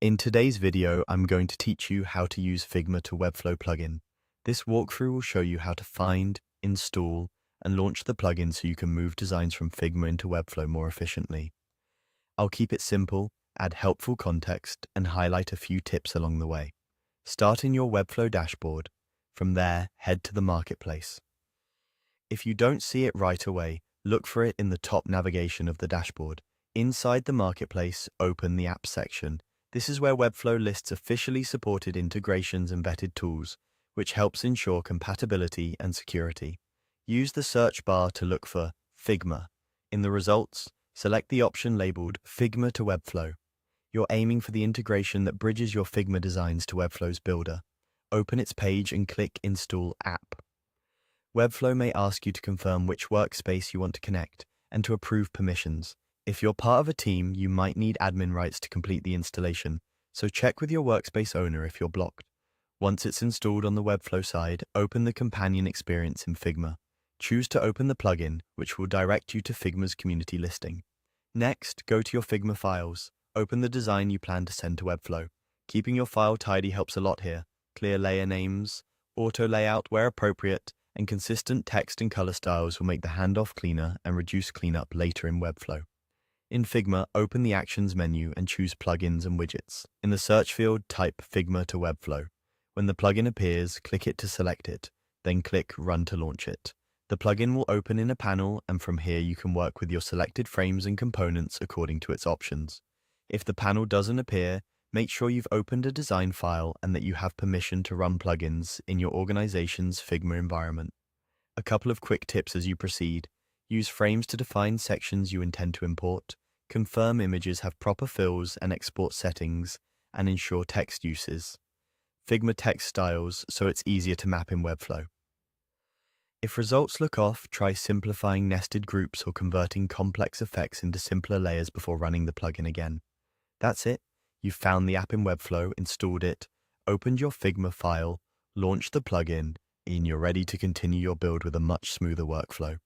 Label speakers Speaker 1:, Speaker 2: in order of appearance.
Speaker 1: In today's video, I'm going to teach you how to use Figma to Webflow plugin. This walkthrough will show you how to find, install, and launch the plugin so you can move designs from Figma into Webflow more efficiently. I'll keep it simple, add helpful context, and highlight a few tips along the way. Start in your Webflow dashboard. From there, head to the marketplace. If you don't see it right away, look for it in the top navigation of the dashboard. Inside the marketplace, open the Apps section. This is where Webflow lists officially supported integrations and vetted tools, which helps ensure compatibility and security. Use the search bar to look for Figma. In the results, select the option labeled Figma to Webflow. You're aiming for the integration that bridges your Figma designs to Webflow's builder. Open its page and click Install App. Webflow may ask you to confirm which workspace you want to connect and to approve permissions. If you're part of a team, you might need admin rights to complete the installation, so check with your workspace owner if you're blocked. Once it's installed on the Webflow side, open the companion experience in Figma. Choose to open the plugin, which will direct you to Figma's community listing. Next, go to your Figma files. Open the design you plan to send to Webflow. Keeping your file tidy helps a lot here. Clear layer names, auto layout where appropriate, and consistent text and color styles will make the handoff cleaner and reduce cleanup later in Webflow. In Figma, open the Actions menu and choose Plugins and Widgets. In the search field, type Figma to Webflow. When the plugin appears, click it to select it, then click Run to launch it. The plugin will open in a panel, and from here you can work with your selected frames and components according to its options. If the panel doesn't appear, make sure you've opened a design file and that you have permission to run plugins in your organization's Figma environment. A couple of quick tips as you proceed. Use frames to define sections you intend to import, confirm images have proper fills and export settings, and ensure text uses. Figma text styles so it's easier to map in Webflow. If results look off, try simplifying nested groups or converting complex effects into simpler layers before running the plugin again. That's it. You've found the app in Webflow, installed it, opened your Figma file, launched the plugin, and you're ready to continue your build with a much smoother workflow.